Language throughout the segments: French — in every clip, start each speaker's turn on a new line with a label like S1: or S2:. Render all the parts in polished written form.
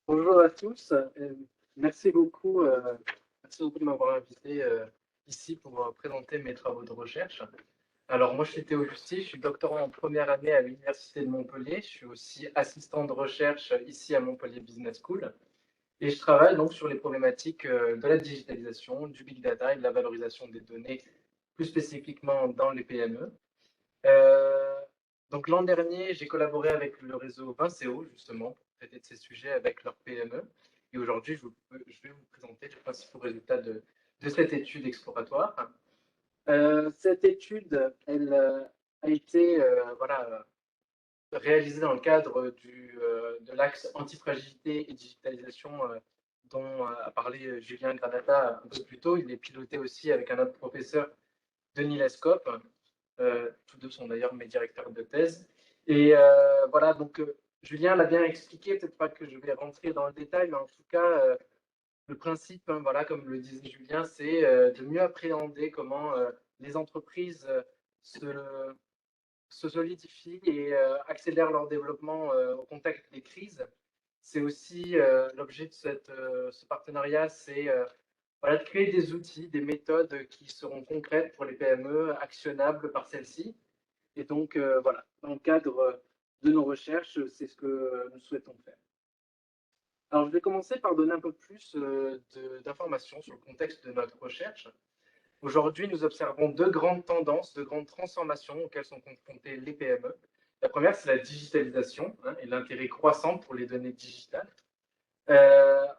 S1: Bonjour à tous. Merci beaucoup, de m'avoir invité ici pour présenter mes travaux de recherche. Alors, moi, je suis Théo Justy, je suis doctorant en première année à l'Université de Montpellier. Je suis aussi assistant de recherche ici à Montpellier Business School. Et je travaille donc sur les problématiques de la digitalisation, du big data et de la valorisation des données, plus spécifiquement dans les PME. Euh, donc l'an dernier, j'ai collaboré avec le réseau Vinceo, justement, pour traiter de ces sujets avec leur PME. Et aujourd'hui, je vais vous présenter les principaux résultats de cette étude exploratoire. Cette étude, elle a été voilà, réalisée dans le cadre de l'axe antifragilité et digitalisation dont a parlé Julien Granata un peu plus tôt. Il est piloté aussi avec un autre professeur, Denis Lescope. Tous deux sont d'ailleurs mes directeurs de thèse. Et voilà, donc Julien l'a bien expliqué, peut-être pas que je vais rentrer dans le détail, mais en tout cas, le principe, hein, voilà, comme le disait Julien, c'est de mieux appréhender comment les entreprises se, se solidifient et accélèrent leur développement au contact des crises. C'est aussi l'objet de ce partenariat, c'est voilà, de créer des outils, des méthodes qui seront concrètes pour les PME, actionnables par celles-ci. Et donc, voilà, dans le cadre de nos recherches, c'est ce que nous souhaitons faire. Alors, je vais commencer par donner un peu plus d'informations sur le contexte de notre recherche. Aujourd'hui, nous observons deux grandes tendances, deux grandes transformations auxquelles sont confrontées les PME. La première, c'est la digitalisation, hein, et l'intérêt croissant pour les données digitales.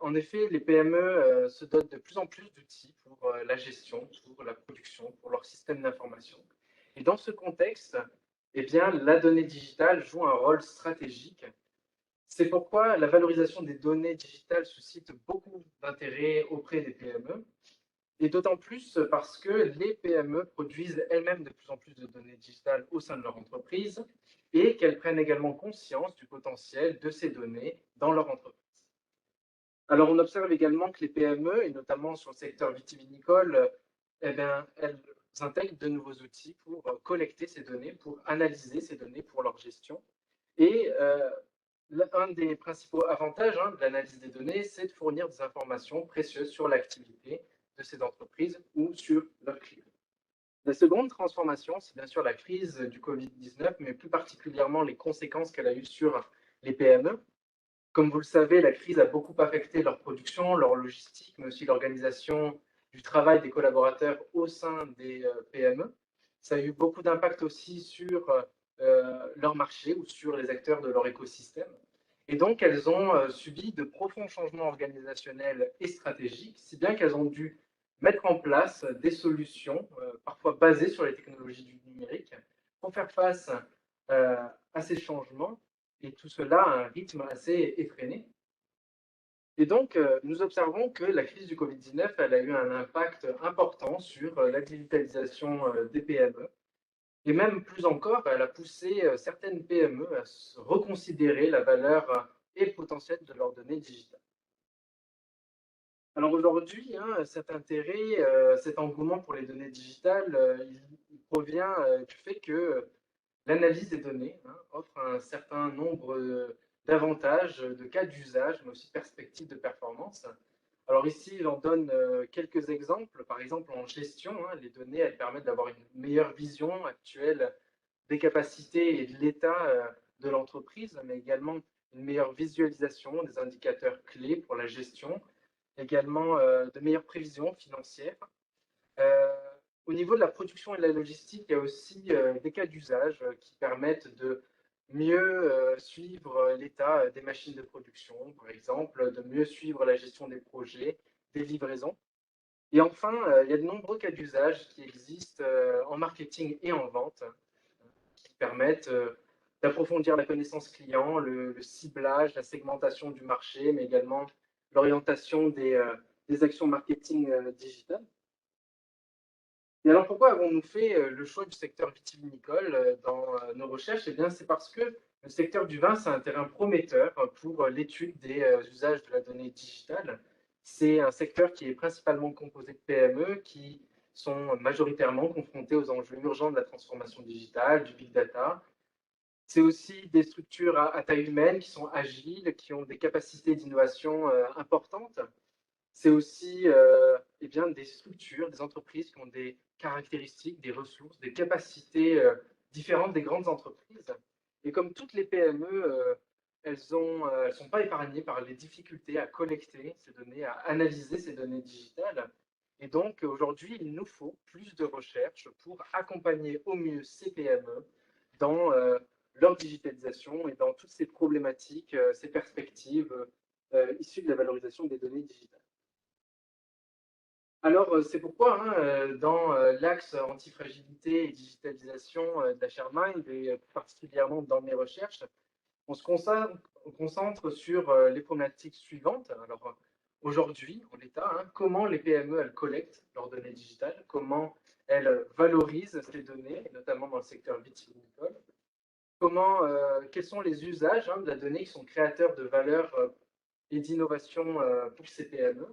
S1: En effet, les PME se dotent de plus en plus d'outils pour la gestion, pour la production, pour leur système d'information. Et dans ce contexte, eh bien, la donnée digitale joue un rôle stratégique. C'est pourquoi la valorisation des données digitales suscite beaucoup d'intérêt auprès des PME, et d'autant plus parce que les PME produisent elles-mêmes de plus en plus de données digitales au sein de leur entreprise et qu'elles prennent également conscience du potentiel de ces données dans leur entreprise. Alors, on observe également que les PME, et notamment sur le secteur vitivinicole, eh bien, elles intègrent de nouveaux outils pour collecter ces données, pour analyser ces données pour leur gestion. Et un des principaux avantages, hein, de l'analyse des données, c'est de fournir des informations précieuses sur l'activité de ces entreprises ou sur leurs clients. La seconde transformation, c'est bien sûr la crise du Covid-19, mais plus particulièrement les conséquences qu'elle a eues sur les PME. Comme vous le savez, la crise a beaucoup affecté leur production, leur logistique, mais aussi l'organisation du travail des collaborateurs au sein des PME. Ça a eu beaucoup d'impact aussi sur leur marché ou sur les acteurs de leur écosystème. Et donc, elles ont subi de profonds changements organisationnels et stratégiques, si bien qu'elles ont dû mettre en place des solutions, parfois basées sur les technologies du numérique, pour faire face à ces changements, et tout cela à un rythme assez effréné. Et donc, nous observons que la crise du Covid-19, elle a eu un impact important sur la digitalisation des PME. Et même plus encore, elle a poussé certaines PME à reconsidérer la valeur et le potentiel de leurs données digitales. Alors aujourd'hui, hein, cet intérêt, cet engouement pour les données digitales, il provient du fait que l'analyse des données, hein, offre un certain nombre d'avantages, de cas d'usage, mais aussi de perspectives de performance. Alors ici, il en donne quelques exemples. Par exemple, en gestion, hein, les données, elles permettent d'avoir une meilleure vision actuelle des capacités et de l'état de l'entreprise, mais également une meilleure visualisation des indicateurs clés pour la gestion, également de meilleures prévisions financières. Euh, Au niveau de la production et de la logistique, il y a aussi des cas d'usage qui permettent de mieux suivre l'état des machines de production, par exemple, de mieux suivre la gestion des projets, des livraisons. Et enfin, il y a de nombreux cas d'usage qui existent en marketing et en vente qui permettent d'approfondir la connaissance client, le ciblage, la segmentation du marché, mais également l'orientation des actions marketing digitales. Et alors pourquoi avons-nous fait le choix du secteur vitivinicole dans nos recherches? Eh bien, c'est parce que le secteur du vin, c'est un terrain prometteur pour l'étude des usages de la donnée digitale. C'est un secteur qui est principalement composé de PME qui sont majoritairement confrontés aux enjeux urgents de la transformation digitale, du big data, C'est aussi des structures à taille humaine qui sont agiles, qui ont des capacités d'innovation importantes. C'est aussi eh bien, des structures, des entreprises qui ont des caractéristiques, des ressources, des capacités différentes des grandes entreprises. Et comme toutes les PME, elles ne sont pas épargnées par les difficultés à collecter ces données, à analyser ces données digitales. Et donc aujourd'hui, il nous faut plus de recherche pour accompagner au mieux ces PME dans leur digitalisation et dans toutes ces problématiques, ces perspectives issues de la valorisation des données digitales. Alors, c'est pourquoi, hein, dans l'axe antifragilité et digitalisation de la Sharemind, et particulièrement dans mes recherches, on concentre sur les problématiques suivantes. Alors, aujourd'hui, en l'état, hein, comment les PME elles collectent leurs données digitales, comment elles valorisent ces données, notamment dans le secteur vitivinicole, quels sont les usages hein, de la donnée qui sont créateurs de valeur et d'innovation pour ces PME,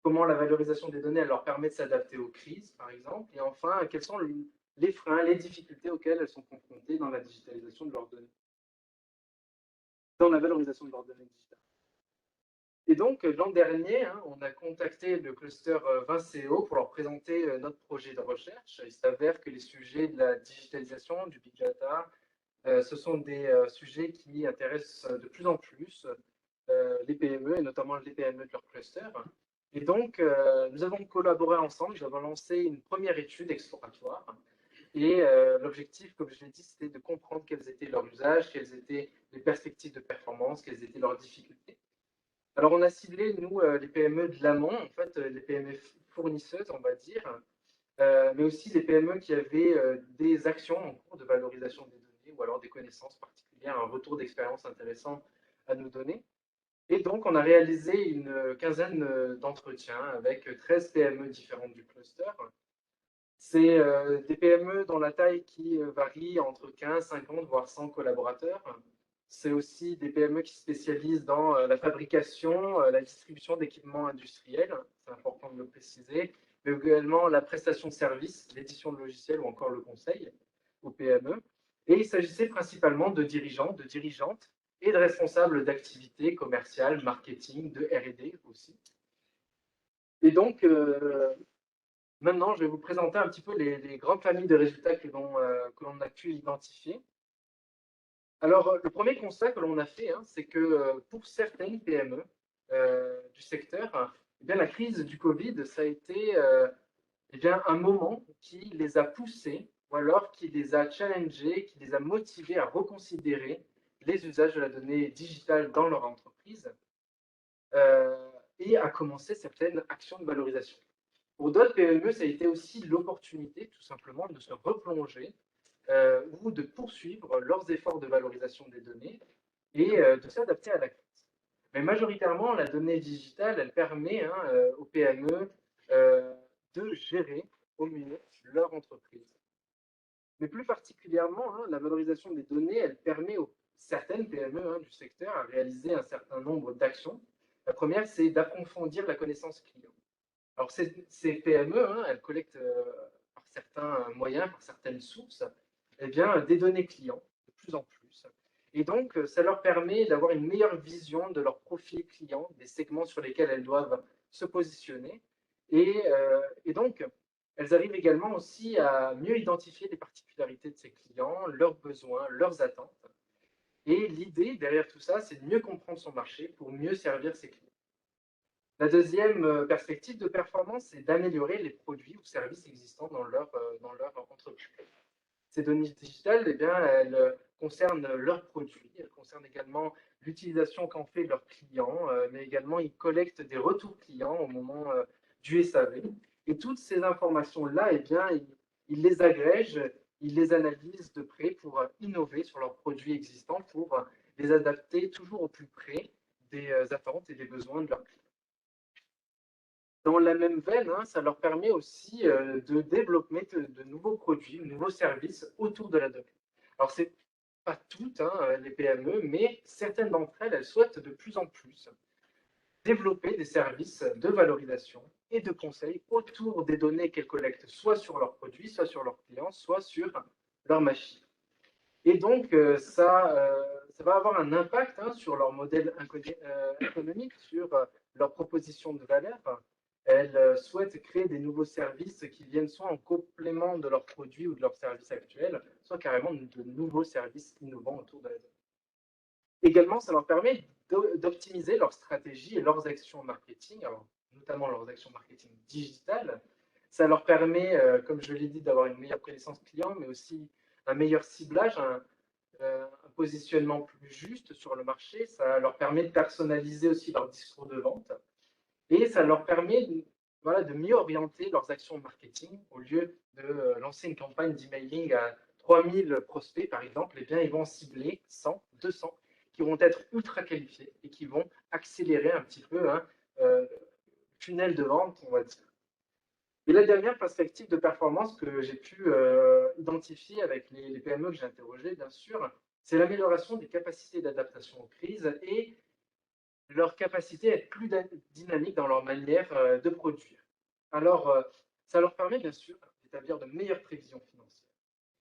S1: comment la valorisation des données elle leur permet de s'adapter aux crises, par exemple, et enfin, quels sont les freins, les difficultés auxquelles elles sont confrontées dans la digitalisation de leurs données, dans la valorisation de leurs données digitales. Et donc, l'an dernier, hein, on a contacté le cluster Vinceo pour leur présenter notre projet de recherche. Il s'avère que les sujets de la digitalisation, du big data, ce sont des sujets qui intéressent de plus en plus les PME et notamment les PME de leur cluster. Et donc, nous avons collaboré ensemble, nous avons lancé une première étude exploratoire. Et l'objectif, comme je l'ai dit, c'était de comprendre quels étaient leurs usages, quelles étaient les perspectives de performance, quelles étaient leurs difficultés. Alors, on a ciblé, nous, les PME de l'amont, en fait, les PME fournisseuses, on va dire, mais aussi les PME qui avaient des actions en cours de valorisation des données ou alors des connaissances particulières, un retour d'expérience intéressant à nous donner. Et donc, on a réalisé une quinzaine d'entretiens avec 13 PME différentes du cluster. C'est des PME dont la taille qui varie entre 15, 50, voire 100 collaborateurs. C'est aussi des PME qui se spécialisent dans la fabrication, la distribution d'équipements industriels, c'est important de le préciser, mais également la prestation de services, l'édition de logiciels ou encore le conseil aux PME. Et il s'agissait principalement de dirigeants, de dirigeantes et de responsables d'activités commerciales, marketing, de R&D aussi. Et donc, maintenant, je vais vous présenter un petit peu les grandes familles de résultats que l'on a pu identifier. Alors, le premier constat que l'on a fait, hein, c'est que pour certaines PME du secteur, eh bien, la crise du Covid, ça a été eh bien, un moment qui les a poussés, ou alors qui les a challengés, qui les a motivés à reconsidérer les usages de la donnée digitale dans leur entreprise et à commencer certaines actions de valorisation. Pour d'autres PME, ça a été aussi l'opportunité, tout simplement, de se replonger ou de poursuivre leurs efforts de valorisation des données et de s'adapter à la crise. Mais majoritairement, la donnée digitale, elle permet hein, aux PME de gérer au mieux leur entreprise. Mais plus particulièrement, hein, la valorisation des données, elle permet aux certaines PME hein, du secteur à réaliser un certain nombre d'actions. La première, c'est d'approfondir la connaissance client. Alors, ces PME, hein, elles collectent par certains moyens, par certaines sources, eh bien, des données clients, de plus en plus. Et donc, ça leur permet d'avoir une meilleure vision de leur profil client, des segments sur lesquels elles doivent se positionner. Et donc, elles arrivent également aussi à mieux identifier les particularités de ces clients, leurs besoins, leurs attentes. Et l'idée derrière tout ça, c'est de mieux comprendre son marché pour mieux servir ses clients. La deuxième perspective de performance, c'est d'améliorer les produits ou services existants dans leur entreprise. Ces données digitales, eh bien, elles concernent leurs produits, elles concernent également l'utilisation qu'en fait leurs clients, mais également ils collectent des retours clients au moment du SAV. Et toutes ces informations-là, eh bien, ils les agrègent, ils les analysent de près pour innover sur leurs produits existants, pour les adapter toujours au plus près des attentes et des besoins de leurs clients. Dans la même veine, hein, ça leur permet aussi de développer de nouveaux produits, de nouveaux services autour de la donnée. Alors, ce n'est pas toutes hein, les PME, mais certaines d'entre elles, elles souhaitent de plus en plus développer des services de valorisation et de conseil autour des données qu'elles collectent, soit sur leurs produits, soit sur leurs clients, soit sur leurs machines. Et donc, ça va avoir un impact sur leur modèle économique, sur leur proposition de valeur. Elles souhaitent créer des nouveaux services qui viennent soit en complément de leurs produits ou de leurs services actuels, soit carrément de nouveaux services innovants autour de la donnée. Également, ça leur permet d'optimiser leurs stratégies et leurs actions marketing, alors, notamment leurs actions marketing digitales. Ça leur permet, comme je l'ai dit, d'avoir une meilleure connaissance client, mais aussi un meilleur ciblage, un positionnement plus juste sur le marché. Ça leur permet de personnaliser aussi leur discours de vente. Et ça leur permet voilà, de mieux orienter leurs actions marketing. Au lieu de lancer une campagne d'emailing à 3000 prospects, par exemple, eh bien, ils vont cibler 100, 200 qui vont être ultra qualifiés et qui vont accélérer un petit peu le tunnel de vente, on va dire. Et la dernière perspective de performance que j'ai pu identifier avec les PME que j'ai interrogées, bien sûr, c'est l'amélioration des capacités d'adaptation aux crises et leur capacité à être plus dynamique dans leur manière de produire. Alors, ça leur permet bien sûr d'établir de meilleures prévisions financières.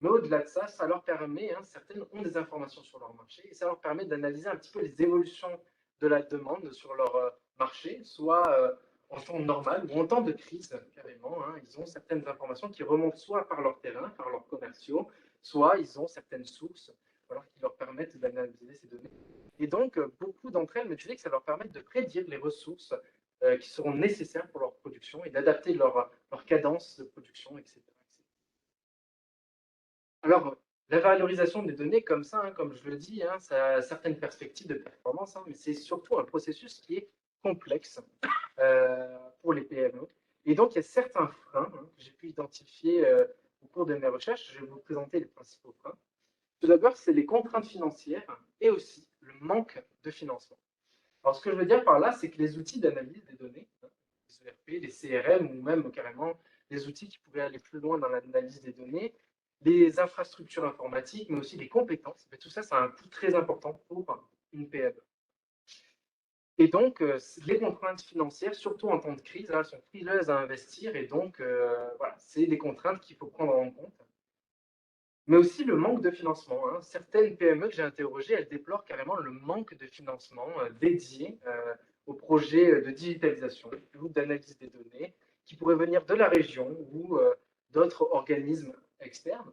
S1: Mais au-delà de ça, ça leur permet, certaines ont des informations sur leur marché, et ça leur permet d'analyser un petit peu les évolutions de la demande sur leur marché, soit en temps normal ou en temps de crise, carrément. Ils ont certaines informations qui remontent soit par leur terrain, par leurs commerciaux, soit ils ont certaines sources voilà, qui leur permettent d'analyser ces données. Et donc, beaucoup d'entre elles me disaient que ça leur permet de prédire les ressources qui seront nécessaires pour leur production et d'adapter leur cadence de production, etc. Alors, la valorisation des données comme ça, comme je le dis, ça a certaines perspectives de performance, mais c'est surtout un processus qui est complexe pour les PME. Et donc, il y a certains freins que j'ai pu identifier au cours de mes recherches. Je vais vous présenter les principaux freins. Tout d'abord, c'est les contraintes financières et aussi le manque de financement. Alors, ce que je veux dire par là, c'est que les outils d'analyse des données, les ERP, les CRM ou même carrément des outils qui pourraient aller plus loin dans l'analyse des données, les infrastructures informatiques, mais aussi les compétences, tout ça, ça a un coût très important pour une PME. Et donc, les contraintes financières, surtout en temps de crise, elles sont frileuses à investir et donc, voilà, c'est des contraintes qu'il faut prendre en compte. Mais aussi le manque de financement. Certaines PME que j'ai interrogées, elles déplorent carrément le manque de financement dédié aux projets de digitalisation ou d'analyse des données qui pourraient venir de la région ou d'autres organismes externes.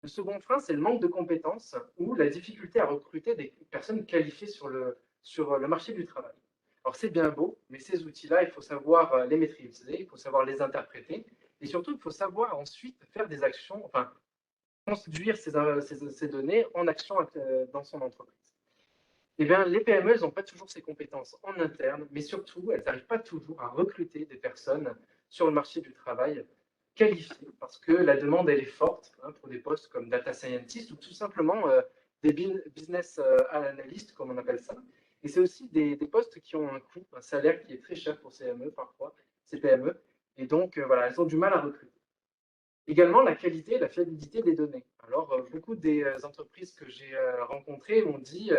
S1: Le second frein, c'est le manque de compétences ou la difficulté à recruter des personnes qualifiées sur le marché du travail. Alors c'est bien beau, mais ces outils-là, il faut savoir les maîtriser, il faut savoir les interpréter, et surtout, il faut savoir ensuite faire des actions, enfin, conduire ces données en action dans son entreprise. Eh bien, les PME, elles n'ont pas toujours ces compétences en interne, mais surtout, elles n'arrivent pas toujours à recruter des personnes sur le marché du travail qualifiées, parce que la demande, elle est forte pour des postes comme data scientist ou tout simplement des business analysts, comme on appelle ça. Et c'est aussi des postes qui ont un coût, un salaire qui est très cher pour ces PME parfois, ces PME. Et donc, voilà, elles ont du mal à recruter. Également, la qualité et la fiabilité des données. Alors, beaucoup des entreprises que j'ai rencontrées m'ont dit,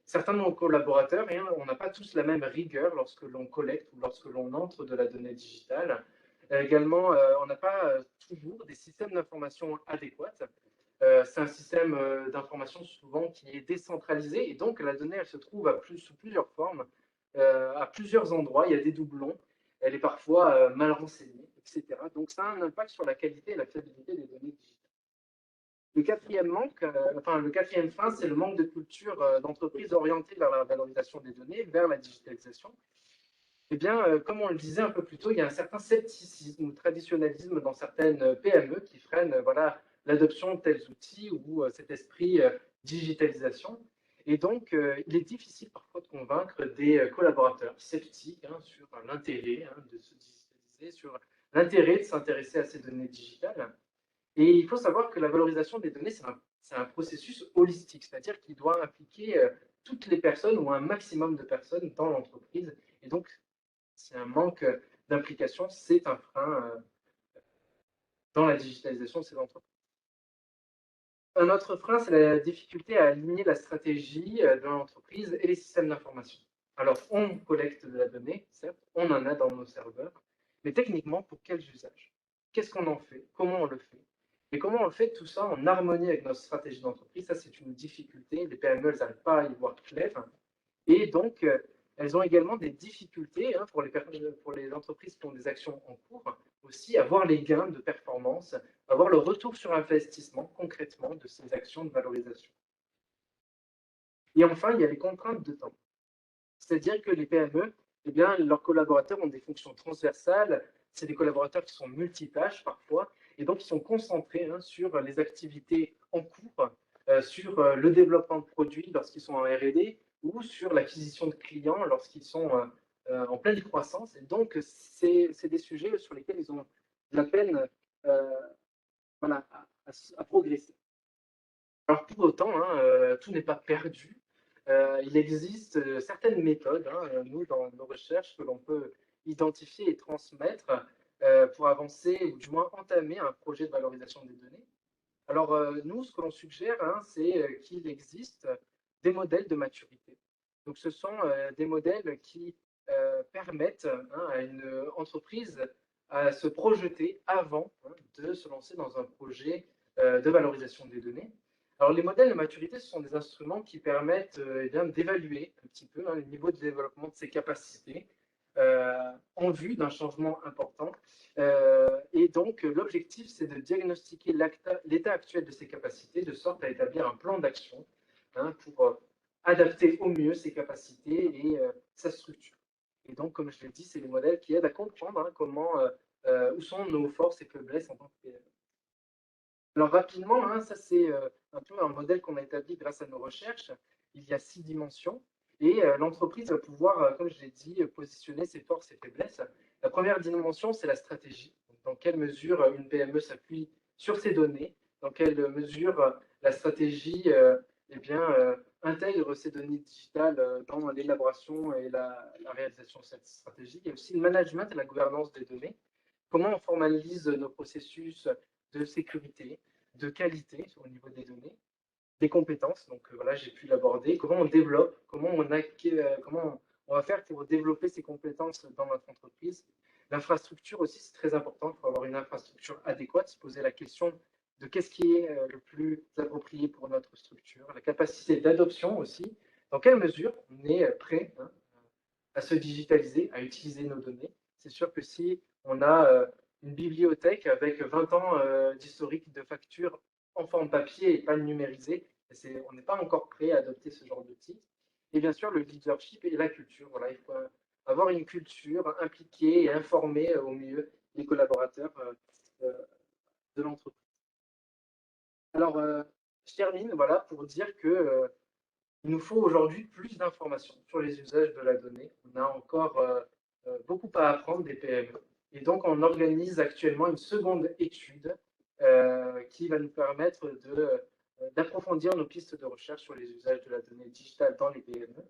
S1: certains de nos collaborateurs, on n'a pas tous la même rigueur lorsque l'on collecte ou lorsque l'on entre de la donnée digitale. Également, on n'a pas toujours des systèmes d'information adéquats. C'est un système d'information souvent qui est décentralisé et donc la donnée, elle se trouve sous plusieurs formes, à plusieurs endroits. Il y a des doublons, elle est parfois mal renseignée, etc. Donc ça a un impact sur la qualité et la fiabilité des données digitales. Le quatrième frein, c'est le manque de culture d'entreprise orientée vers la valorisation des données, vers la digitalisation. Eh bien, comme on le disait un peu plus tôt, il y a un certain scepticisme ou traditionnalisme dans certaines PME qui freinent voilà, l'adoption de tels outils ou cet esprit digitalisation. Et donc, il est difficile parfois de convaincre des collaborateurs sceptiques sur l'intérêt de se digitaliser, sur l'intérêt de s'intéresser à ces données digitales. Et il faut savoir que la valorisation des données, c'est un processus holistique, c'est-à-dire qu'il doit impliquer toutes les personnes ou un maximum de personnes dans l'entreprise. Et donc, c'est un manque d'implication, c'est un frein dans la digitalisation de ces entreprises. Un autre frein, c'est la difficulté à aligner la stratégie de l'entreprise et les systèmes d'information. Alors, on collecte de la donnée, certes, on en a dans nos serveurs, mais techniquement, pour quels usages? Qu'est-ce qu'on en fait? Comment on le fait? Et comment on le fait tout ça en harmonie avec notre stratégie d'entreprise? Ça, c'est une difficulté. Les PME, elles n'arrivent pas à y voir clair. Et donc, elles ont également des difficultés hein, pour les entreprises qui ont des actions en cours, aussi à voir les gains de performance, à voir le retour sur investissement concrètement de ces actions de valorisation. Et enfin, il y a les contraintes de temps. C'est-à-dire que les PME, eh bien, leurs collaborateurs ont des fonctions transversales, c'est des collaborateurs qui sont multitâches parfois, et donc ils sont concentrés hein, sur les activités en cours, sur le développement de produits lorsqu'ils sont en R&D, ou sur l'acquisition de clients lorsqu'ils sont en pleine croissance. Et donc, c'est des sujets sur lesquels ils ont de la peine euh, voilà, à progresser. Alors pour autant, hein, tout n'est pas perdu. Il existe certaines méthodes, hein, nous, dans nos recherches, que l'on peut identifier et transmettre pour avancer ou du moins entamer un projet de valorisation des données. Alors nous, ce que l'on suggère, hein, c'est qu'il existe des modèles de maturité. Donc ce sont des modèles qui permettent hein, à une entreprise à se projeter avant hein, de se lancer dans un projet de valorisation des données. Alors les modèles de maturité, ce sont des instruments qui permettent eh bien, d'évaluer un petit peu hein, le niveau de développement de ses capacités en vue d'un changement important. Et donc l'objectif, c'est de diagnostiquer l'état actuel de ses capacités, de sorte à établir un plan d'action hein, pour adapter au mieux ses capacités et sa structure. Et donc, comme je l'ai dit, c'est des modèles qui aident à comprendre hein, comment, où sont nos forces et faiblesses en tant que PME. Alors rapidement, hein, ça c'est un peu un modèle qu'on a établi grâce à nos recherches. Il y a 6 dimensions et l'entreprise va pouvoir, comme je l'ai dit, positionner ses forces et faiblesses. La première dimension, c'est la stratégie. Donc, dans quelle mesure une PME s'appuie sur ses données, dans quelle mesure la stratégie eh bien, intègre ces données digitales dans l'élaboration et la réalisation de cette stratégie. Il y a aussi le management et la gouvernance des données. Comment on formalise nos processus de sécurité, de qualité au niveau des données, des compétences. Donc voilà, j'ai pu l'aborder. Comment on développe, comment on va faire pour développer ces compétences dans notre entreprise. L'infrastructure aussi, c'est très important. Il faut avoir une infrastructure adéquate, se poser la question de qu'est-ce qui est le plus approprié pour notre structure. La capacité d'adoption aussi. Dans quelle mesure on est prêt hein, à se digitaliser, à utiliser nos données. C'est sûr que si on a une bibliothèque avec 20 ans d'historique de factures en forme papier et pas numérisé, on n'est pas encore prêt à adopter ce genre d'outils. Et bien sûr, le leadership et la culture. Voilà, il faut avoir une culture impliquée et informer au mieux les collaborateurs de l'entreprise. Alors, je termine voilà, pour dire que il nous faut aujourd'hui plus d'informations sur les usages de la donnée. On a encore beaucoup à apprendre des PME. Et donc, on organise actuellement une seconde étude qui va nous permettre d'approfondir nos pistes de recherche sur les usages de la donnée digitale dans les PME.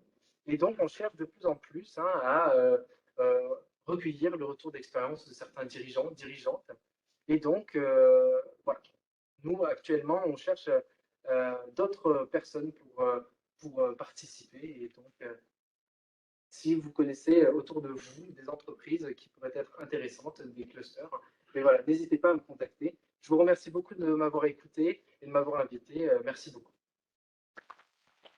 S1: Et donc, on cherche de plus en plus hein, à euh, recueillir le retour d'expérience de certains dirigeants, dirigeantes. Et donc, voilà. Nous, actuellement, on cherche d'autres personnes pour participer. Et donc, si vous connaissez autour de vous des entreprises qui pourraient être intéressantes, des clusters, mais voilà, n'hésitez pas à me contacter. Je vous remercie beaucoup de m'avoir écouté et de m'avoir invité. Merci beaucoup.